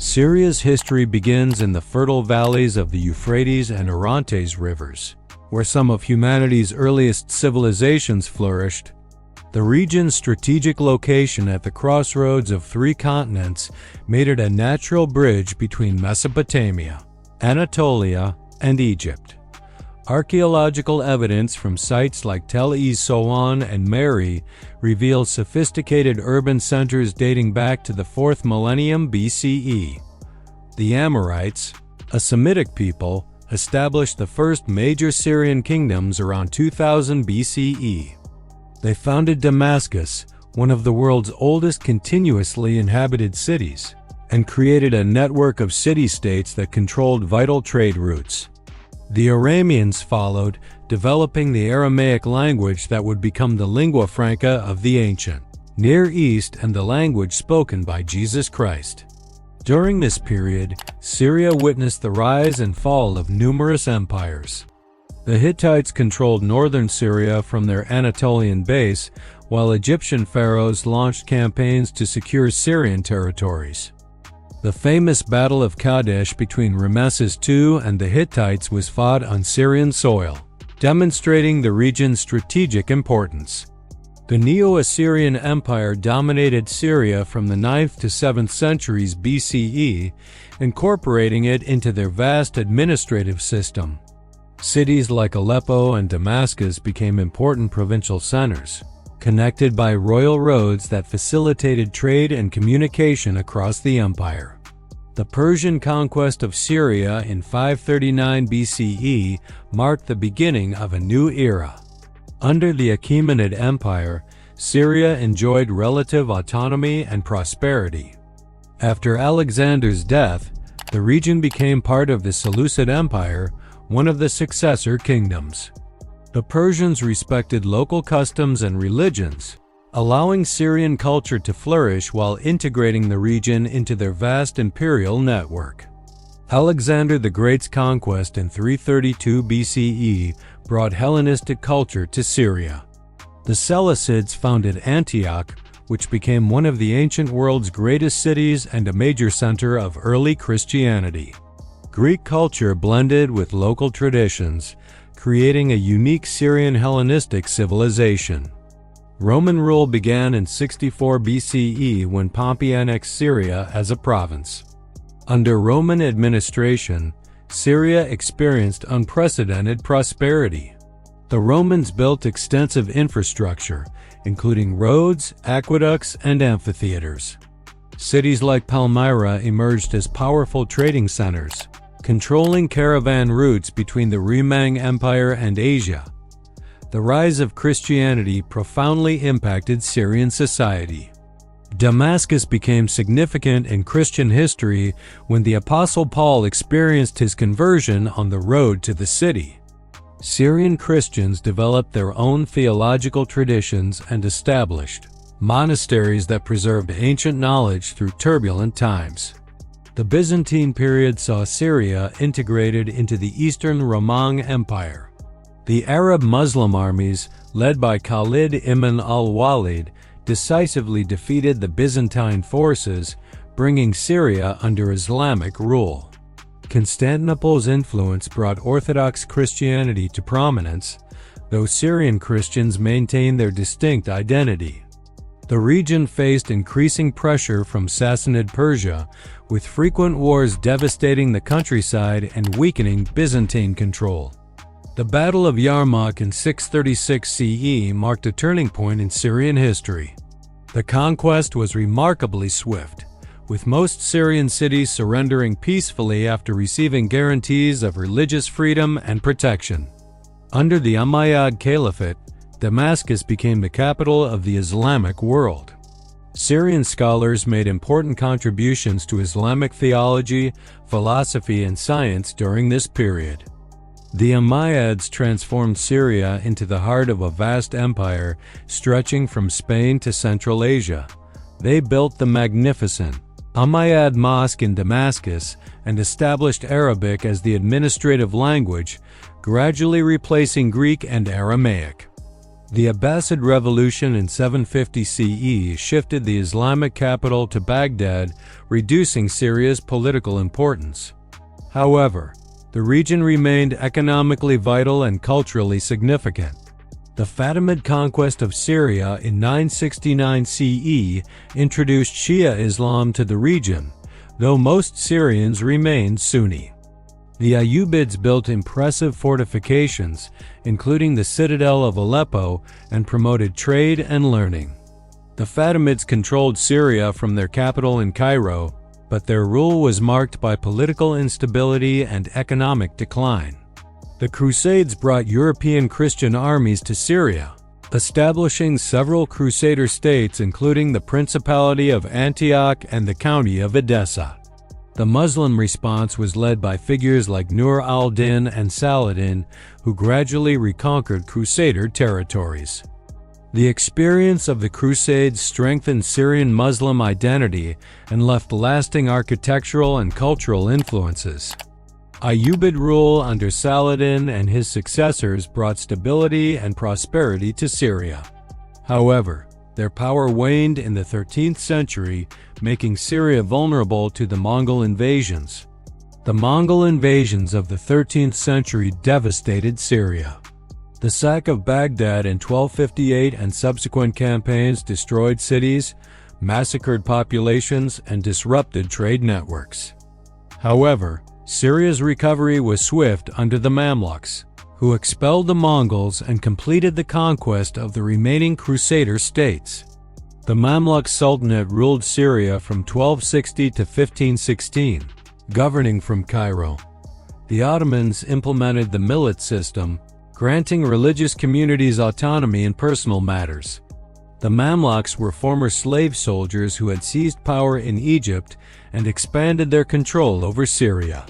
Syria's history begins in the fertile valleys of the Euphrates and Orontes rivers, where some of humanity's earliest civilizations flourished. The region's strategic location at the crossroads of three continents made it a natural bridge between Mesopotamia, Anatolia, and Egypt. Archaeological evidence from sites like Tel Es Soan and Meri reveals sophisticated urban centers dating back to the 4th millennium BCE. The Amorites, a Semitic people, established the first major Syrian kingdoms around 2000 BCE. They founded Damascus, one of the world's oldest continuously inhabited cities, and created a network of city-states that controlled vital trade routes. The Arameans followed, developing the Aramaic language that would become the lingua franca of the ancient Near East and the language spoken by Jesus Christ. During this period, Syria witnessed the rise and fall of numerous empires. The Hittites controlled northern Syria from their Anatolian base, while Egyptian pharaohs launched campaigns to secure Syrian territories. The famous Battle of Kadesh between Ramesses II and the Hittites was fought on Syrian soil, demonstrating the region's strategic importance. The Neo-Assyrian Empire dominated Syria from the 9th to 7th centuries BCE, incorporating it into their vast administrative system. Cities like Aleppo and Damascus became important provincial centers, connected by royal roads that facilitated trade and communication across the empire. The Persian conquest of Syria in 539 BCE marked the beginning of a new era. Under the Achaemenid Empire, Syria enjoyed relative autonomy and prosperity. After Alexander's death, the region became part of the Seleucid Empire, one of the successor kingdoms. The Persians respected local customs and religions, allowing Syrian culture to flourish while integrating the region into their vast imperial network. Alexander the Great's conquest in 332 BCE brought Hellenistic culture to Syria. The Seleucids founded Antioch, which became one of the ancient world's greatest cities and a major center of early Christianity. Greek culture blended with local traditions, creating a unique Syrian Hellenistic civilization. Roman rule began in 64 BCE when Pompey annexed Syria as a province. Under Roman administration, Syria experienced unprecedented prosperity. The Romans built extensive infrastructure, including roads, aqueducts, and amphitheaters. Cities like Palmyra emerged as powerful trading centers, controlling caravan routes between the Remang Empire and Asia. The rise of Christianity profoundly impacted Syrian society. Damascus became significant in Christian history when the Apostle Paul experienced his conversion on the road to the city. Syrian Christians developed their own theological traditions and established monasteries that preserved ancient knowledge through turbulent times. The Byzantine period saw Syria integrated into the Eastern Romang Empire. The Arab Muslim armies, led by Khalid ibn al-Walid, decisively defeated the Byzantine forces, bringing Syria under Islamic rule. Constantinople's influence brought Orthodox Christianity to prominence, though Syrian Christians maintained their distinct identity. The region faced increasing pressure from Sassanid Persia, with frequent wars devastating the countryside and weakening Byzantine control. The Battle of Yarmouk in 636 CE marked a turning point in Syrian history. The conquest was remarkably swift, with most Syrian cities surrendering peacefully after receiving guarantees of religious freedom and protection. Under the Umayyad Caliphate, Damascus became the capital of the Islamic world. Syrian scholars made important contributions to Islamic theology, philosophy, and science during this period. The Umayyads transformed Syria into the heart of a vast empire stretching from Spain to Central Asia. They built the magnificent Umayyad Mosque in Damascus and established Arabic as the administrative language, gradually replacing Greek and Aramaic. The Abbasid Revolution in 750 CE shifted the Islamic capital to Baghdad, reducing Syria's political importance. However, the region remained economically vital and culturally significant. The Fatimid conquest of Syria in 969 CE introduced Shia Islam to the region, though most Syrians remained Sunni. The Ayyubids built impressive fortifications, including the citadel of Aleppo, and promoted trade and learning. The Fatimids controlled Syria from their capital in Cairo, but their rule was marked by political instability and economic decline. The Crusades brought European Christian armies to Syria, establishing several Crusader states including the Principality of Antioch and the County of Edessa. The Muslim response was led by figures like Nur al-Din and Saladin, who gradually reconquered Crusader territories. The experience of the Crusades strengthened Syrian Muslim identity and left lasting architectural and cultural influences. Ayyubid rule under Saladin and his successors brought stability and prosperity to Syria. However, their power waned in the 13th century, making Syria vulnerable to the Mongol invasions. The Mongol invasions of the 13th century devastated Syria. The sack of Baghdad in 1258 and subsequent campaigns destroyed cities, massacred populations, and disrupted trade networks. However, Syria's recovery was swift under the Mamluks, who expelled the Mongols and completed the conquest of the remaining Crusader states. The Mamluk Sultanate ruled Syria from 1260 to 1516, governing from Cairo. The Ottomans implemented the millet system, granting religious communities autonomy in personal matters. The Mamluks were former slave soldiers who had seized power in Egypt and expanded their control over Syria.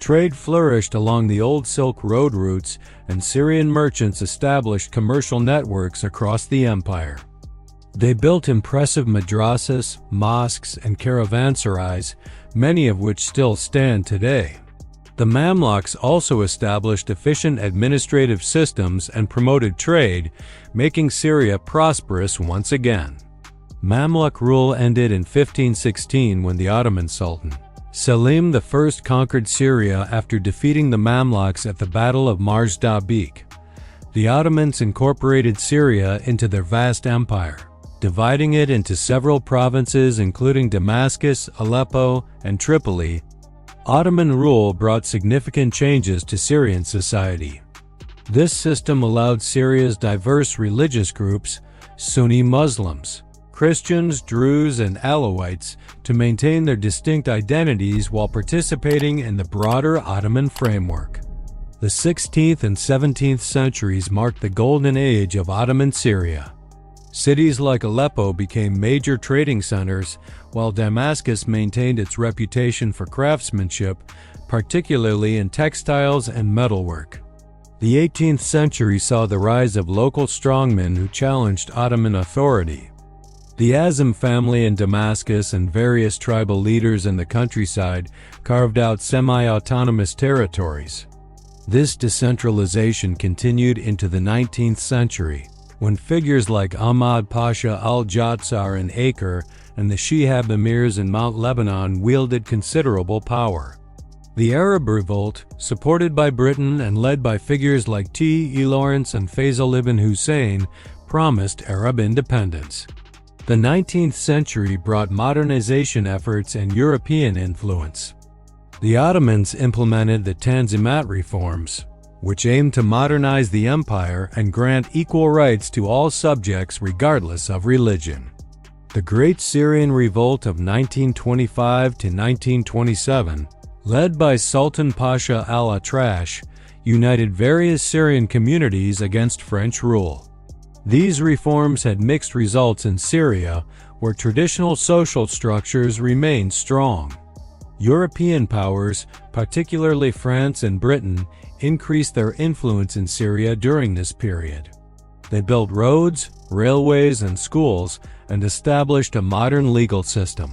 Trade flourished along the old Silk Road routes, and Syrian merchants established commercial networks across the empire. They built impressive madrasas, mosques, and caravanserais, many of which still stand today. The Mamluks also established efficient administrative systems and promoted trade, making Syria prosperous once again. Mamluk rule ended in 1516 when the Ottoman Sultan Selim I conquered Syria after defeating the Mamluks at the Battle of Marj-Dabik. The Ottomans incorporated Syria into their vast empire, dividing it into several provinces including Damascus, Aleppo, and Tripoli. Ottoman rule brought significant changes to Syrian society. This system allowed Syria's diverse religious groups, Sunni Muslims, Christians, Druze, and Alawites, to maintain their distinct identities while participating in the broader Ottoman framework. The 16th and 17th centuries marked the golden age of Ottoman Syria. Cities like Aleppo became major trading centers, while Damascus maintained its reputation for craftsmanship, particularly in textiles and metalwork. The 18th century saw the rise of local strongmen who challenged Ottoman authority. The Azim family in Damascus and various tribal leaders in the countryside carved out semi-autonomous territories. This decentralization continued into the 19th century, when figures like Ahmad Pasha al-Jatsar in Acre and the Shihab emirs in Mount Lebanon wielded considerable power. The Arab Revolt, supported by Britain and led by figures like T. E. Lawrence and Faisal ibn Hussein, promised Arab independence. The 19th century brought modernization efforts and European influence. The Ottomans implemented the Tanzimat reforms, which aimed to modernize the empire and grant equal rights to all subjects regardless of religion. The Great Syrian Revolt of 1925 to 1927, led by Sultan Pasha al-Atrash, united various Syrian communities against French rule. These reforms had mixed results in Syria, where traditional social structures remained strong. European powers, particularly France and Britain, increased their influence in Syria during this period. They built roads, railways, and schools, and established a modern legal system.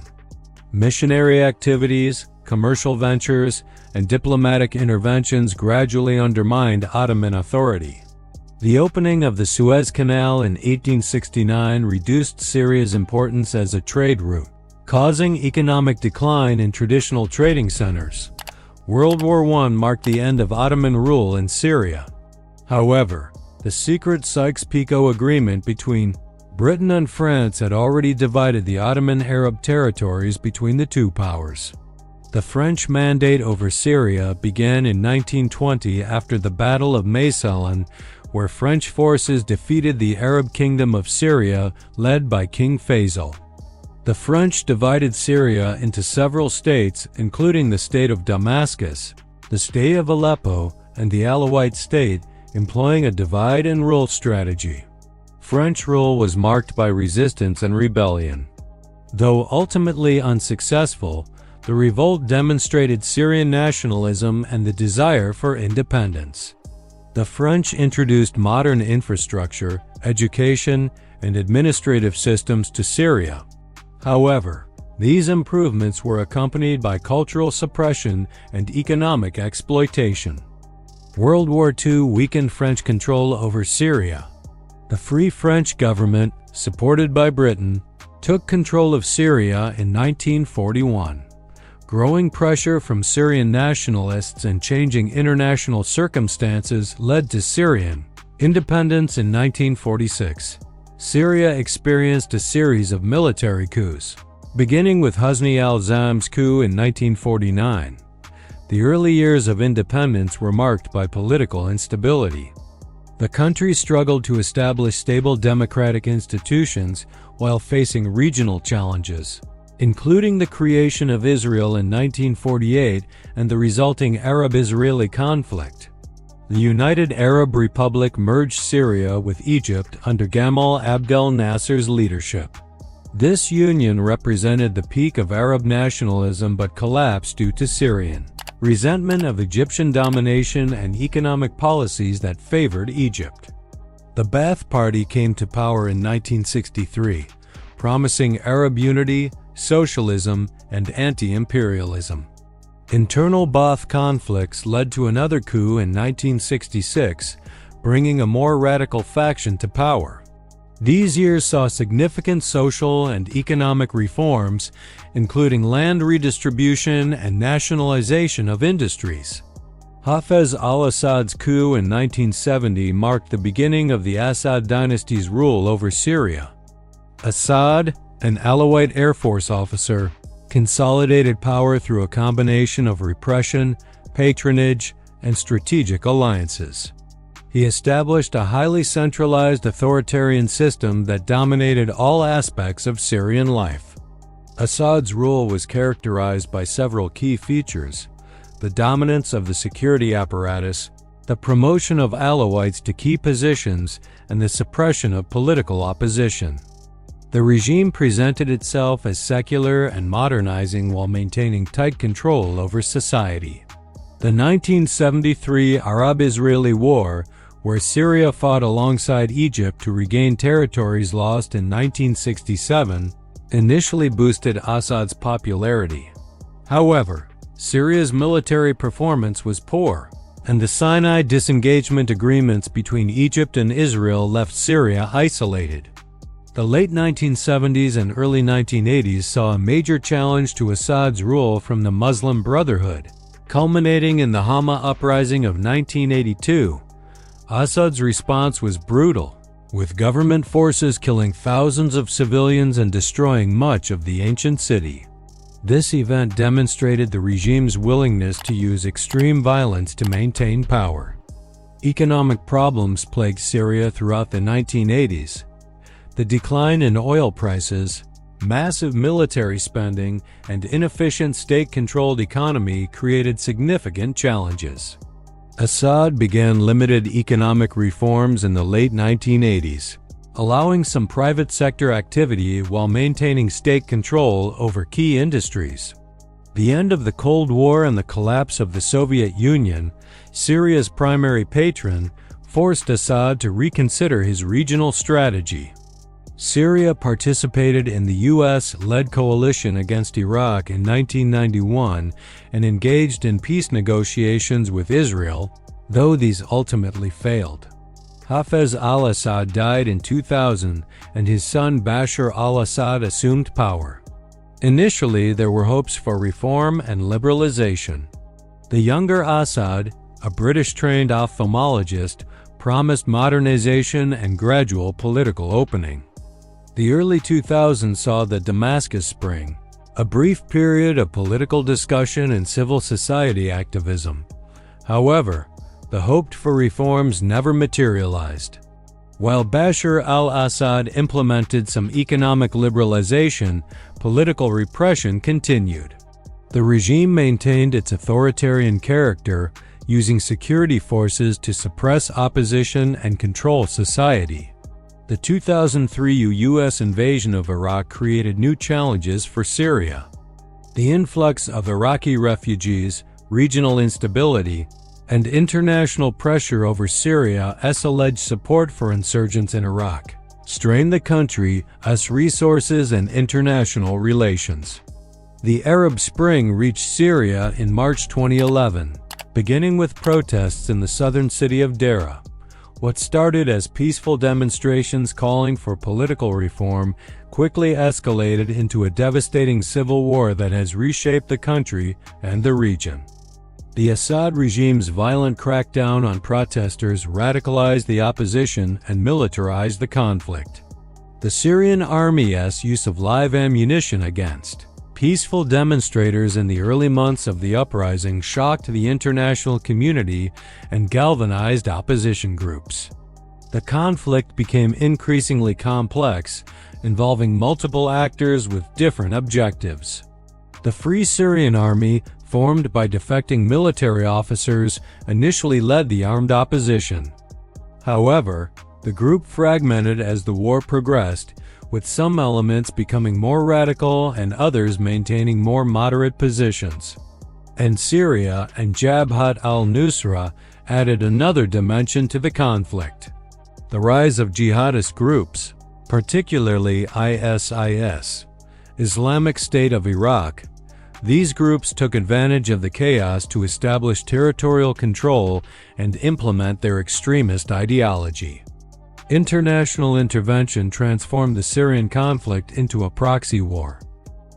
Missionary activities, commercial ventures, and diplomatic interventions gradually undermined Ottoman authority. The opening of the Suez Canal in 1869 reduced Syria's importance as a trade route, causing economic decline in traditional trading centers. World War I marked the end of Ottoman rule in Syria. However, the secret Sykes-Picot Agreement between Britain and France had already divided the Ottoman Arab territories between the two powers. The French mandate over Syria began in 1920 after the Battle of Maysalon, where French forces defeated the Arab Kingdom of Syria led by King Faisal. The French divided Syria into several states, including the state of Damascus, the state of Aleppo, and the Alawite state, employing a divide-and-rule strategy. French rule was marked by resistance and rebellion. Though ultimately unsuccessful, the revolt demonstrated Syrian nationalism and the desire for independence. The French introduced modern infrastructure, education, and administrative systems to Syria. However, these improvements were accompanied by cultural suppression and economic exploitation. World War II weakened French control over Syria. The Free French government, supported by Britain, took control of Syria in 1941. Growing pressure from Syrian nationalists and changing international circumstances led to Syrian independence in 1946. Syria experienced a series of military coups, beginning with Hosni al-Zam's coup in 1949. The early years of independence were marked by political instability. The country struggled to establish stable democratic institutions while facing regional challenges, including the creation of Israel in 1948 and the resulting Arab-Israeli conflict. The United Arab Republic merged Syria with Egypt under Gamal Abdel Nasser's leadership. This union represented the peak of Arab nationalism but collapsed due to Syrian resentment of Egyptian domination and economic policies that favored Egypt. The Ba'ath Party came to power in 1963, promising Arab unity, socialism, and anti-imperialism. Internal Ba'ath conflicts led to another coup in 1966, bringing a more radical faction to power. These years saw significant social and economic reforms, including land redistribution and nationalization of industries. Hafez al-Assad's coup in 1970 marked the beginning of the Assad dynasty's rule over Syria. Assad, an Alawite Air Force officer, consolidated power through a combination of repression, patronage, and strategic alliances. He established a highly centralized authoritarian system that dominated all aspects of Syrian life. Assad's rule was characterized by several key features: the dominance of the security apparatus, the promotion of Alawites to key positions, and the suppression of political opposition. The regime presented itself as secular and modernizing while maintaining tight control over society. The 1973 Arab-Israeli War, where Syria fought alongside Egypt to regain territories lost in 1967, initially boosted Assad's popularity. However, Syria's military performance was poor, and the Sinai disengagement agreements between Egypt and Israel left Syria isolated. The late 1970s and early 1980s saw a major challenge to Assad's rule from the Muslim Brotherhood, culminating in the Hama uprising of 1982. Assad's response was brutal, with government forces killing thousands of civilians and destroying much of the ancient city. This event demonstrated the regime's willingness to use extreme violence to maintain power. Economic problems plagued Syria throughout the 1980s. The decline in oil prices, massive military spending, and inefficient state-controlled economy created significant challenges. Assad began limited economic reforms in the late 1980s, allowing some private sector activity while maintaining state control over key industries. The end of the Cold War and the collapse of the Soviet Union, Syria's primary patron, forced Assad to reconsider his regional strategy. Syria participated in the U.S.-led coalition against Iraq in 1991 and engaged in peace negotiations with Israel, though these ultimately failed. Hafez al-Assad died in 2000 and his son Bashar al-Assad assumed power. Initially, there were hopes for reform and liberalization. The younger Assad, a British-trained ophthalmologist, promised modernization and gradual political opening. The early 2000s saw the Damascus Spring, a brief period of political discussion and civil society activism. However, the hoped-for reforms never materialized. While Bashar al-Assad implemented some economic liberalization, political repression continued. The regime maintained its authoritarian character, using security forces to suppress opposition and control society. The 2003 U.S. invasion of Iraq created new challenges for Syria. The influx of Iraqi refugees, regional instability, and international pressure over Syria's alleged support for insurgents in Iraq strained the country's resources and international relations. The Arab Spring reached Syria in March 2011, beginning with protests in the southern city of Deraa. What started as peaceful demonstrations calling for political reform quickly escalated into a devastating civil war that has reshaped the country and the region. The Assad regime's violent crackdown on protesters radicalized the opposition and militarized the conflict. The Syrian army's use of live ammunition against peaceful demonstrators in the early months of the uprising shocked the international community and galvanized opposition groups. The conflict became increasingly complex, involving multiple actors with different objectives. The Free Syrian Army, formed by defecting military officers, initially led the armed opposition. However, the group fragmented as the war progressed, with some elements becoming more radical and others maintaining more moderate positions. And Syria and Jabhat al-Nusra added another dimension to the conflict. The rise of jihadist groups, particularly ISIS, Islamic State of Iraq. These groups took advantage of the chaos to establish territorial control and implement their extremist ideology. International intervention transformed the Syrian conflict into a proxy war.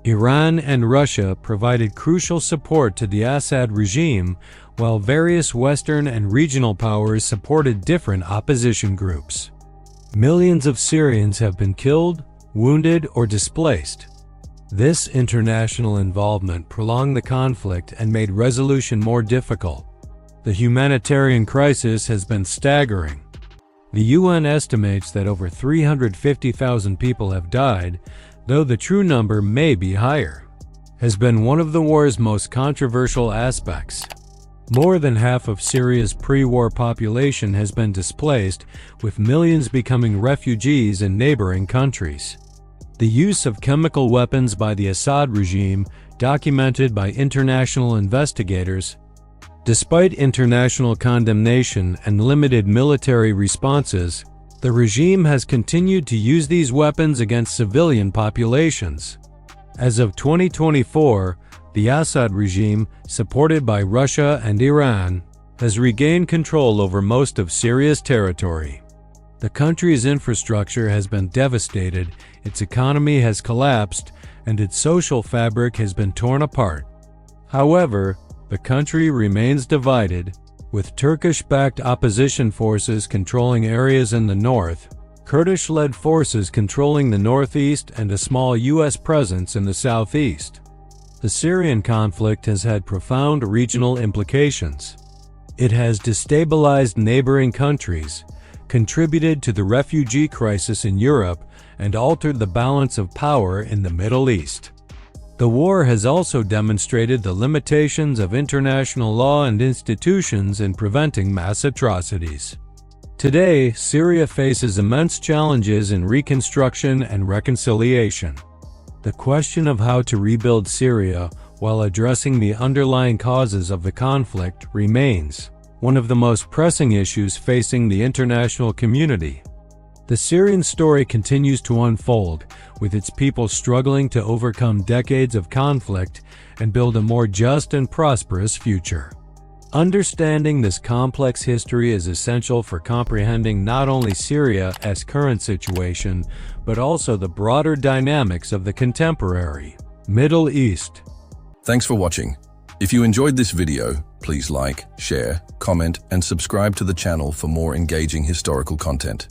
Iran and Russia provided crucial support to the Assad regime, while various Western and regional powers supported different opposition groups. Millions of Syrians have been killed, wounded, or displaced. This international involvement prolonged the conflict and made resolution more difficult. The humanitarian crisis has been staggering. The UN estimates that over 350,000 people have died, though the true number may be higher. Has been one of the war's most controversial aspects. More than half of Syria's pre-war population has been displaced, with millions becoming refugees in neighboring countries. The use of chemical weapons by the Assad regime, documented by international investigators. Despite international condemnation and limited military responses, the regime has continued to use these weapons against civilian populations. As of 2024, the Assad regime, supported by Russia and Iran, has regained control over most of Syria's territory. The country's infrastructure has been devastated, its economy has collapsed, and its social fabric has been torn apart. However, the country remains divided, with Turkish-backed opposition forces controlling areas in the north, Kurdish-led forces controlling the northeast, and a small U.S. presence in the southeast. The Syrian conflict has had profound regional implications. It has destabilized neighboring countries, contributed to the refugee crisis in Europe, and altered the balance of power in the Middle East. The war has also demonstrated the limitations of international law and institutions in preventing mass atrocities. Today, Syria faces immense challenges in reconstruction and reconciliation. The question of how to rebuild Syria while addressing the underlying causes of the conflict remains one of the most pressing issues facing the international community. The Syrian story continues to unfold, with its people struggling to overcome decades of conflict and build a more just and prosperous future. Understanding this complex history is essential for comprehending not only Syria's current situation, but also the broader dynamics of the contemporary Middle East. Thanks for watching. If you enjoyed this video, please like, share, comment, and subscribe to the channel for more engaging historical content.